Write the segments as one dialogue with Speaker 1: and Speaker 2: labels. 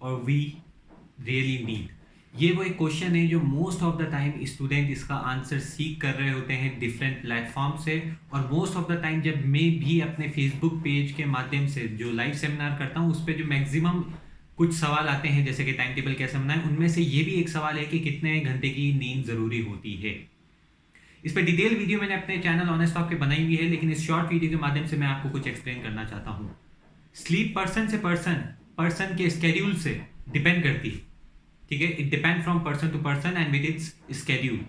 Speaker 1: और we really need? ये वो एक क्वेश्चन है जो most of the time student इसका आंसर सीख कर रहे होते हैं डिफरेंट प्लेटफॉर्म से। और मोस्ट ऑफ द टाइम जब मैं भी अपने फेसबुक पेज के माध्यम से जो लाइव सेमिनार करता हूँ उस पर जो मैक्सिमम कुछ सवाल आते हैं जैसे कि टाइम टेबल कैसे बनाएं, उनमें से ये भी एक सवाल है कि कितने घंटे की नींद ज़रूरी होती है। इस पर डिटेल वीडियो मैंने अपने चैनल ऑनेस्ट टॉक पे बनाई हुई है, लेकिन इस शॉर्ट वीडियो के माध्यम से मैं आपको कुछ एक्सप्लेन करना चाहता हूँ। स्लीप पर्सन से पर्सन के स्केड्यूल से डिपेंड करती है। ठीक है, it depend from person to person and with its schedule.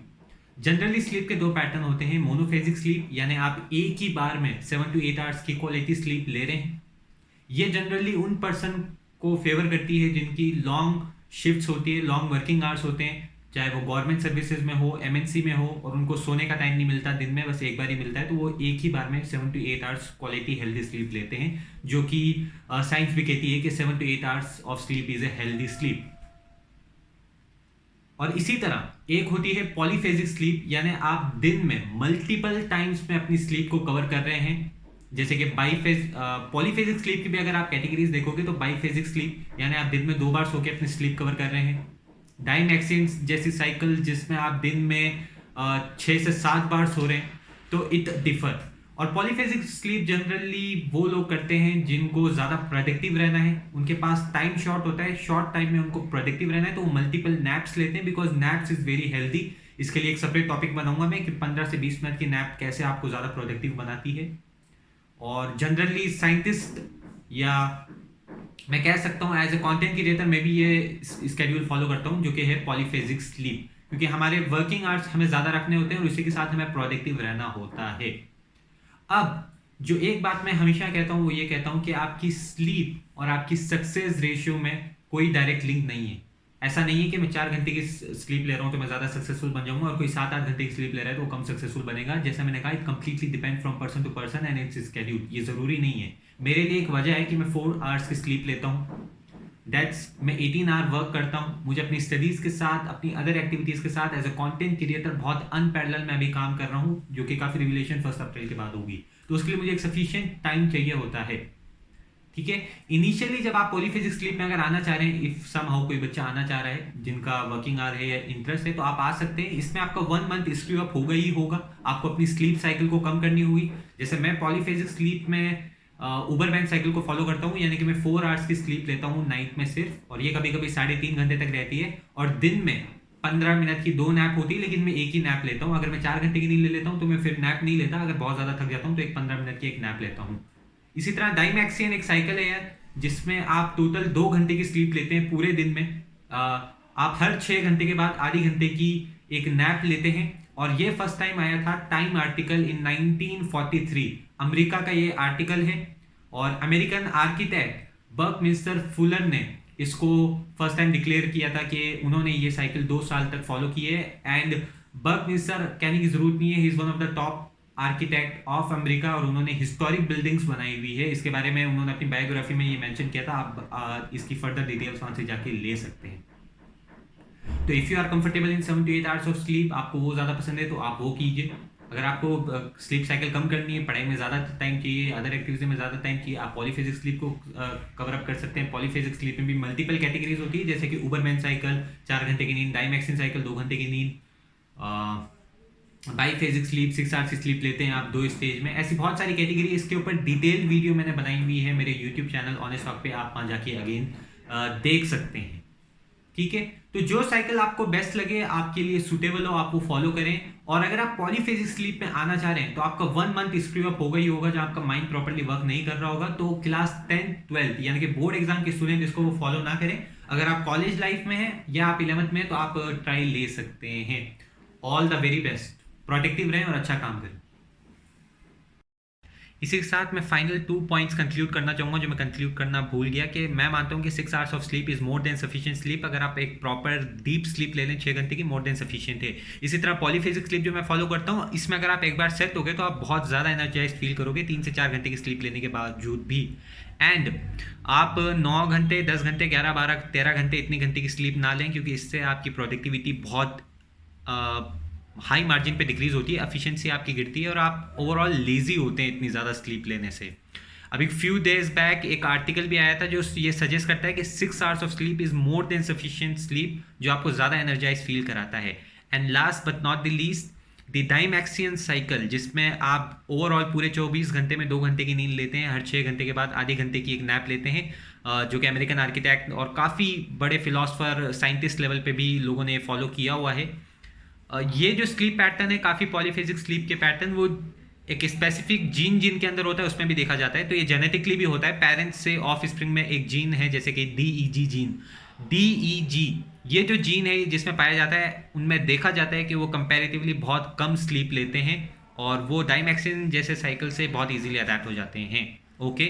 Speaker 1: Generally sleep के दो पैटर्न होते हैं। मोनोफेजिक स्लीप यानी आप एक ही बार में 7 to 8 आवर्स की क्वालिटी स्लीप ले रहे हैं। ये जनरली उन पर्सन को फेवर करती है जिनकी लॉन्ग शिफ्ट्स होती है, लॉन्ग वर्किंग आवर्स होते हैं, चाहे वो गवर्नमेंट सर्विसेज में हो, एमएनसी में हो, और उनको सोने का टाइम नहीं मिलता, दिन में बस एक बार ही मिलता है, तो वो एक ही बार में 7 to 8 hours quality healthy sleep लेते हैं, जो कि साइंस भी कहती है कि 7 to 8 hours of sleep is a healthy sleep. और इसी तरह एक होती है पॉलीफेजिक स्लीप, यानी आप दिन में मल्टीपल टाइम्स में अपनी स्लीप को कवर कर रहे हैं। जैसे कि पॉलीफेजिक स्लीप की भी अगर आप कैटेगरीज देखोगे तो बाईफेजिक स्लीप यानी आप दिन में 2 बार सो के अपनी स्लीप कवर कर रहे हैं। डाइमैक्सियंस जैसी साइकिल जिसमें आप दिन में 6 से 7 बार सो रहे हैं, तो इट डिफर। और पॉलीफेजिक स्लीप जनरली वो लोग करते हैं जिनको ज़्यादा प्रोडक्टिव रहना है, उनके पास टाइम शॉर्ट होता है, शॉर्ट टाइम में उनको प्रोडक्टिव रहना है, तो वो मल्टीपल नैप्स लेते हैं, because naps is very healthy. इसके लिए एक सेपरेट टॉपिक बनाऊंगा मैं कि 15 से 20 मिनट की नैप कैसे आपको ज़्यादा प्रोडक्टिव बनाती है। और जनरली साइंटिस्ट या मैं कह सकता हूँ एज ए कंटेंट क्रिएटर मैं भी ये स्केड्यूल फॉलो करता हूँ, जो कि है पॉलीफेजिक स्लीप, क्योंकि हमारे वर्किंग आवर्स हमें ज़्यादा रखने होते हैं और इसी के साथ हमें प्रोडक्टिव रहना होता है। अब जो एक बात मैं हमेशा कहता हूँ वो ये कहता हूँ कि आपकी स्लीप और आपकी सक्सेस रेशियो में कोई डायरेक्ट लिंक नहीं है। ऐसा नहीं है कि मैं 4 घंटे की स्लीप ले रहा हूँ तो मैं ज़्यादा सक्सेसफुल बन जाऊंगा, और कोई 7-8 घंटे की स्लीप ले रहा है तो वो कम सक्सेसफुल बनेगा। जैसा मैंने कहा, it completely depend from person to person and its schedule. ये ज़रूरी नहीं है। मेरे लिए एक वजह है कि मैं 4 आवर्स की स्लीप लेता हूँ, दैट्स मैं 18 आवर वर्क करता हूँ। मुझे अपनी स्टडीज़ के साथ, अपनी अदर एक्टिविटीज़ के साथ एज ए कंटेंट क्रिएटर बहुत अनपैरेलल मैं अभी काम कर रहा हूँ, जो कि काफ़ी रिविलेशन 1 अप्रैल के बाद होगी, तो उसके लिए मुझे एक सफिशिएंट टाइम चाहिए होता है। ठीक है, इनिशियली जब आप पॉलीफेजिक स्लीप में अगर आना चाह रहे हैं, इफ समहाउ कोई बच्चा आना चाह रहा है जिनका वर्किंग आवर है या इंटरेस्ट है, तो आप आ सकते हैं। इसमें आपका 1 मंथ स्क्रू अप होगा ही होगा, आपको अपनी स्लीप साइकिल को कम करनी होगी। जैसे मैं पॉलीफेजिक स्लीप में उबर बैंड साइकिल को फॉलो करता हूँ, यानी कि मैं 4 आवर्स की स्लीप लेता हूँ नाइट में सिर्फ, और ये कभी कभी 3.5 घंटे तक रहती है, और दिन में 15 मिनट की 2 नैप होती है, लेकिन मैं एक ही नैप लेता हूँ। अगर मैं 4 घंटे की नींद ले लेता हूँ तो मैं फिर नैप नहीं लेता, अगर बहुत ज़्यादा थक जाता हूँ तो एक 15 मिनट की एक नैप लेता हूँ। इसी तरह डाइमैक्सियन एक साइकिल है यार, जिसमें आप टोटल 2 घंटे की स्लीप लेते हैं पूरे दिन में। आप हर 6 घंटे के बाद आधी घंटे की एक नैप लेते हैं, और ये फर्स्ट टाइम आया था टाइम आर्टिकल इन 1943, अमेरिका का ये आर्टिकल है। और अमेरिकन आर्किटेक्ट बर्कमिंस्टर फुलर ने इसको फर्स्ट टाइम डिक्लेयर किया था कि उन्होंने ये साइकिल 2 साल तक फॉलो की है। एंड बर्कमिंस्टर कहने की जरूरत नहीं है, he is one of the top architect of America, और उन्होंने हिस्टोरिक बिल्डिंग्स बनाई हुई है। इसके बारे में उन्होंने अपनी बायोग्राफी में ये मेंशन किया था, आप इसकी फर्दर डिटेल्स वहां से जाके ले सकते हैं। तो if you are comfortable in 7 to 8 hours of sleep, आपको वो ज़्यादा पसंद है तो आप वो कीजिए। अगर आपको स्लीप साइकिल कम करनी है, पढ़ाई में ज़्यादा टाइम चाहिए, अदर एक्टिविटीज में ज़्यादा टाइम चाहिए, आप पॉलीफेजिक स्लीप को कवर अप कर सकते हैं। पॉलीफेजिक स्लीप में भी मल्टीपल कैटेगरीज होती है, जैसे कि उबरमैन साइकिल 4 घंटे की नींद, डाइमैक्सियन साइकिल 2 घंटे की नींद, बाईफेजिक स्लीप 6 आवर्स की स्लीप लेते हैं आप 2 स्टेज में। ऐसी बहुत सारी कैटेगरी, इसके ऊपर डिटेल वीडियो मैंने बनाई हुई है मेरे यूट्यूब चैनल ऑनेस्ट टॉक पे, आप वहाँ जाके अगेन देख सकते हैं। ठीक है, तो जो साइकिल आपको बेस्ट लगे, आपके लिए सुटेबल हो, आप वो फॉलो करें। और अगर आप पॉलीफेजिक स्लीप में आना चाह रहे हैं तो आपका 1 मंथ स्क्रू अप होगा ही होगा, जब आपका माइंड प्रॉपर्ली वर्क नहीं कर रहा होगा। तो क्लास 10th 12th यानी कि बोर्ड एग्जाम के स्टूडेंट इसको वो फॉलो ना करें। अगर आप कॉलेज लाइफ में हैं या आप 11th में हैं तो आप ट्राई ले सकते हैं। All the very best, protective रहें और अच्छा काम करें। इसी के साथ मैं फाइनल 2 पॉइंट्स कंक्लूड करना चाहूँगा, जो मैं कंक्लूड करना भूल गया, कि मैं मानता हूँ कि 6 hours of sleep is more than sufficient sleep. अगर आप एक प्रॉपर डीप स्लीप ले लें 6 घंटे की, मोर देन सफिशिएंट है। इसी तरह पॉलीफेजिक स्लीप जो मैं फॉलो करता हूँ, इसमें अगर आप एक बार सेट हो गए तो आप बहुत ज़्यादा एनर्जाइज फील करोगे 3 से 4 घंटे की स्लीप लेने के बावजूद भी। एंड आप 9 घंटे, 10 घंटे, 11, 12, 13 घंटे, इतनी घंटे की स्लीप ना लें, क्योंकि इससे आपकी प्रोडक्टिविटी बहुत हाई मार्जिन पे डिक्रीज होती है, एफिशिएंसी आपकी गिरती है और आप ओवरऑल लेजी होते हैं इतनी ज़्यादा स्लीप लेने से। अभी फ्यू डेज बैक एक आर्टिकल भी आया था जो ये सजेस्ट करता है कि 6 hours of sleep is more than sufficient sleep, जो आपको ज़्यादा एनर्जाइज फील कराता है। And last but not the least, the dymaxion cycle, जिसमें आप ओवरऑल पूरे 24 घंटे में 2 घंटे की नींद लेते हैं, हर 6 घंटे के बाद आधे घंटे की एक नैप लेते हैं, जो कि अमेरिकन आर्किटेक्ट और काफ़ी बड़े फिलोसफर साइंटिस्ट लेवल पे भी लोगों ने फॉलो किया हुआ है। ये जो स्लीप पैटर्न है, काफ़ी पॉलीफेजिक स्लीप के पैटर्न, वो एक स्पेसिफिक जीन जिनके अंदर होता है उसमें भी देखा जाता है। तो ये जेनेटिकली भी होता है, पेरेंट्स से ऑफ स्प्रिंग में एक जीन है जैसे कि DEG जीन, DEG, ये जो जीन है जिसमें पाया जाता है, उनमें देखा जाता है कि वो कंपैरेटिवली बहुत कम स्लीप लेते हैं और वो डाइमैक्सिन जैसे साइकिल से बहुत इजीली अडेप्ट हो जाते हैं। ओके।